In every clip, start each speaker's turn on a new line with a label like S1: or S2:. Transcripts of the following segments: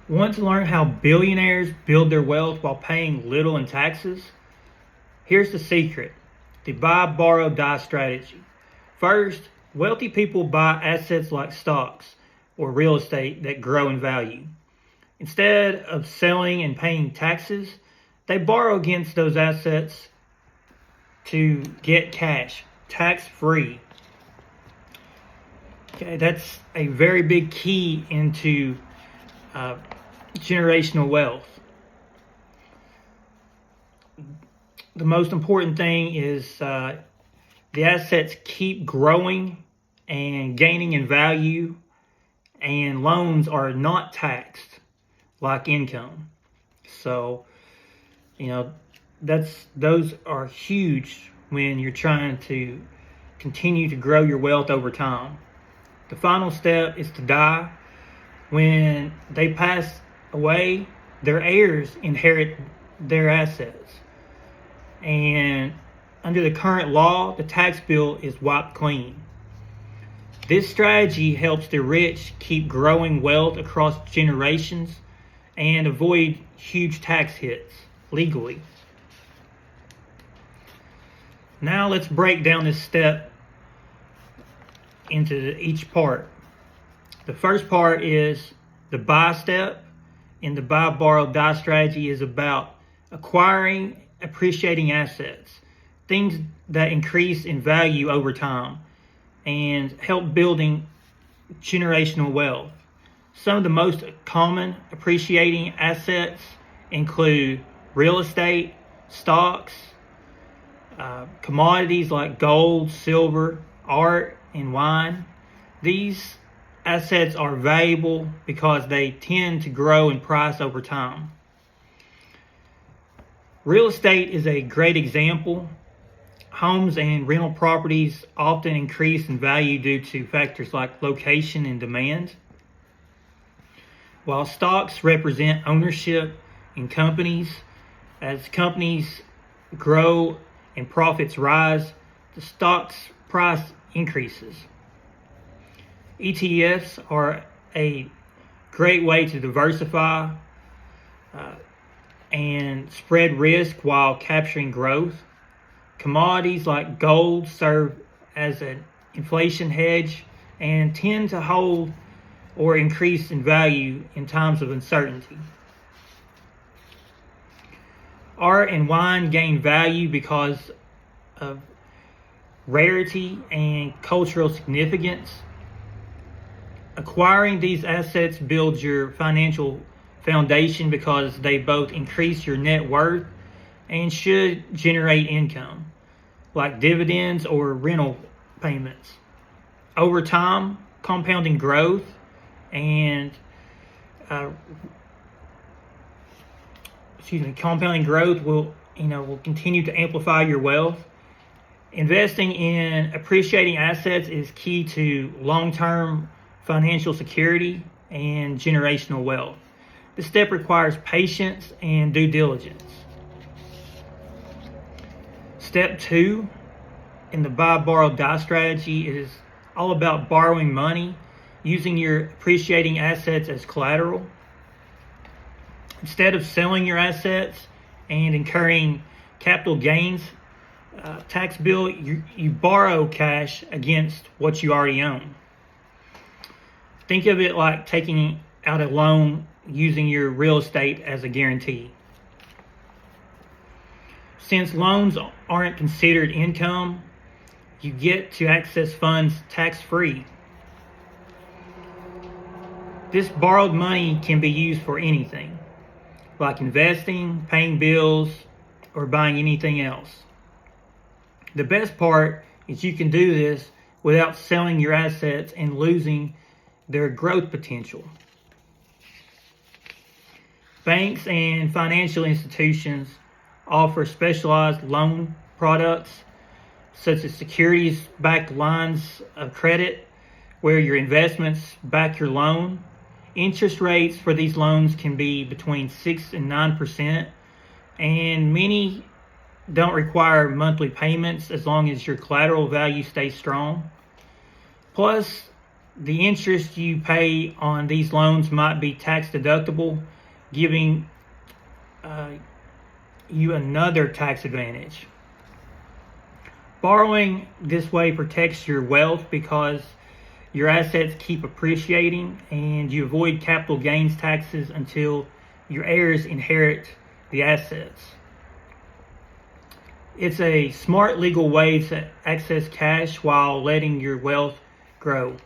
S1: Want to learn how billionaires build their wealth while paying little in taxes? Here's the secret: the buy, borrow, die strategy. First, wealthy people buy assets like stocks or real estate that grow in value. Instead of selling and paying taxes, they borrow against those assets to get cash, tax-free. Okay, that's a very big key into generational wealth. The most important thing is the assets keep growing and gaining in value, and loans are not taxed like income. So, those are huge when you're trying to continue to grow your wealth over time. The final step is to die. When they pass away, their heirs inherit their assets. And under the current law, the tax bill is wiped clean. This strategy helps the rich keep growing wealth across generations and avoid huge tax hits legally. Now let's break down this step into each part. The first part is the buy step, and the buy, borrow, die strategy is about acquiring appreciating assets, things that increase in value over time and help building generational wealth. Some of the most common appreciating assets include real estate, stocks, commodities like gold, silver, art, and wine. These assets are valuable because they tend to grow in price over time. Real estate is a great example. Homes and rental properties often increase in value due to factors like location and demand. While stocks represent ownership in companies, as companies grow and profits rise, the stock's price increases. ETFs are a great way to diversify and spread risk while capturing growth. Commodities like gold serve as an inflation hedge and tend to hold or increase in value in times of uncertainty. Art and wine gain value because of rarity and cultural significance. Acquiring these assets builds your financial foundation because they both increase your net worth and should generate income, like dividends or rental payments. Over time, compounding growth and compounding growth will continue to amplify your wealth. Investing in appreciating assets is key to long-term financial security and generational wealth. This step requires patience and due diligence. Step 2 in the buy, borrow, die strategy is all about borrowing money, using your appreciating assets as collateral. Instead of selling your assets and incurring capital gains tax bill, you borrow cash against what you already own. Think of it like taking out a loan using your real estate as a guarantee. Since loans aren't considered income, you get to access funds tax-free. This borrowed money can be used for anything, like investing, paying bills, or buying anything else. The best part is you can do this without selling your assets and losing their growth potential. Banks and financial institutions offer specialized loan products such as securities-backed lines of credit where your investments back your loan. Interest rates for these loans can be between 6 and 9%, and many don't require monthly payments as long as your collateral value stays strong. Plus, the interest you pay on these loans might be tax deductible, giving you another tax advantage. Borrowing this way protects your wealth because your assets keep appreciating, and you avoid capital gains taxes until your heirs inherit the assets. It's a smart legal way to access cash while letting your wealth grow.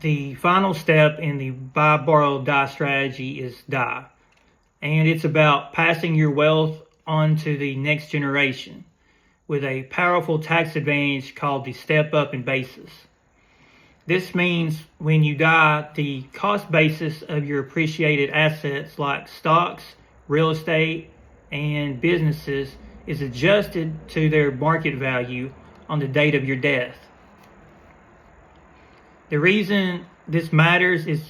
S1: The final step in the buy, borrow, die strategy is die. And it's about passing your wealth on to the next generation with a powerful tax advantage called the step up in basis. This means when you die, the cost basis of your appreciated assets like stocks, real estate, and businesses is adjusted to their market value on the date of your death. The reason this matters is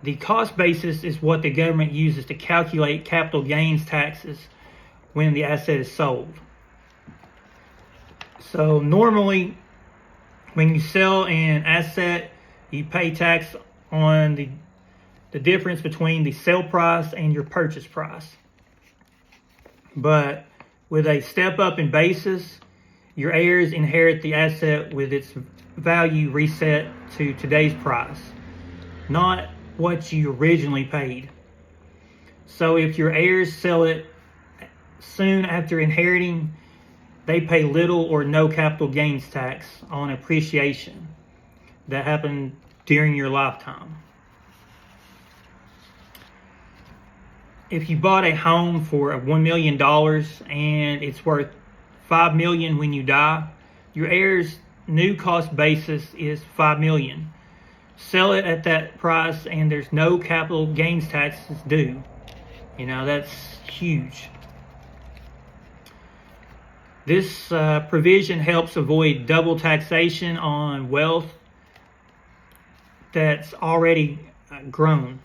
S1: the cost basis is what the government uses to calculate capital gains taxes when the asset is sold. So normally, when you sell an asset, you pay tax on the difference between the sale price and your purchase price. But with a step up in basis, your heirs inherit the asset with its value reset to today's price, not what you originally paid. So if your heirs sell it soon after inheriting, they pay little or no capital gains tax on appreciation that happened during your lifetime. If you bought a home for $1 million and it's worth $5 million when you die, your heirs' new cost basis is $5 million. Sell it at that price and there's no capital gains taxes due. You know, that's huge. This provision helps avoid double taxation on wealth that's already grown.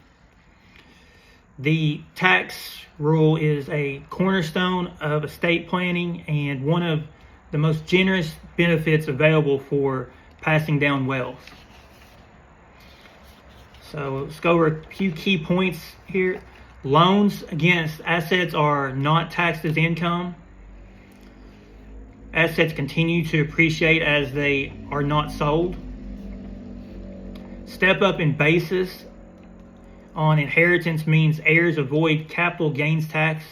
S1: The tax rule is a cornerstone of estate planning and one of the most generous benefits available for passing down wealth. So let's go over a few key points here. Loans against assets are not taxed as income. Assets continue to appreciate as they are not sold. Step up in basis on inheritance means heirs avoid capital gains tax.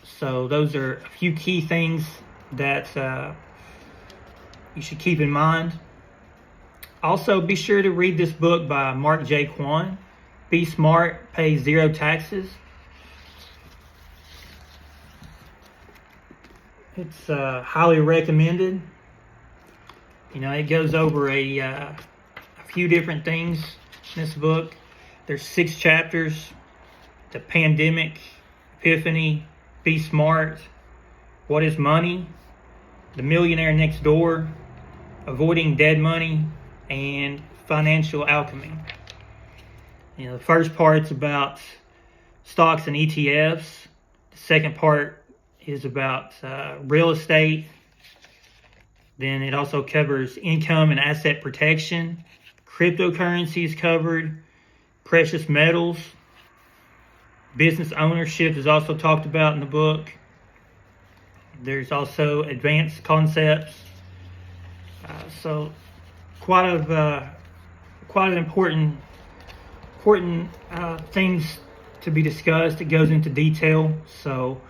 S1: So those are a few key things that you should keep in mind. Also, be sure to read this book by Mark J. Kwan, Be Smart, Pay Zero Taxes. It's highly recommended. You know, it goes over a few different things in this book. There's 6 chapters: the pandemic, epiphany, be smart, what is money, the millionaire next door, avoiding dead money, and financial alchemy. You know, the first part's about stocks and ETFs. The second part is about real estate. Then it also covers income and asset protection. Cryptocurrency is covered. Precious metals. Business ownership is also talked about in the book. There's also advanced concepts. So quite an important things to be discussed. It goes into detail. So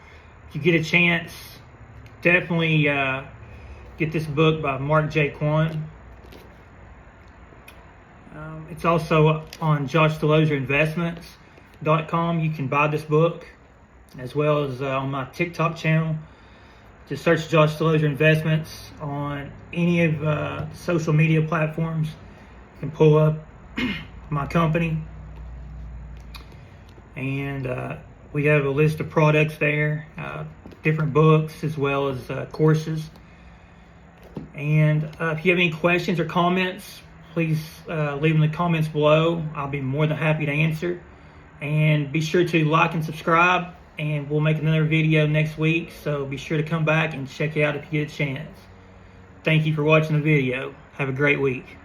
S1: if you get a chance, definitely get this book by Mark J. Kwan. It's also on JoshDeloserInvestments.com. You can buy this book, as well as on my TikTok channel. Just search Josh Deloser Investments on any of social media platforms. You can pull up my company. And we have a list of products there, different books, as well as courses. And if you have any questions or comments, please leave them in the comments below. I'll be more than happy to answer. And be sure to like and subscribe. and we'll make another video next week, so be sure to come back and check it out if you get a chance. Thank you for watching the video. Have a great week.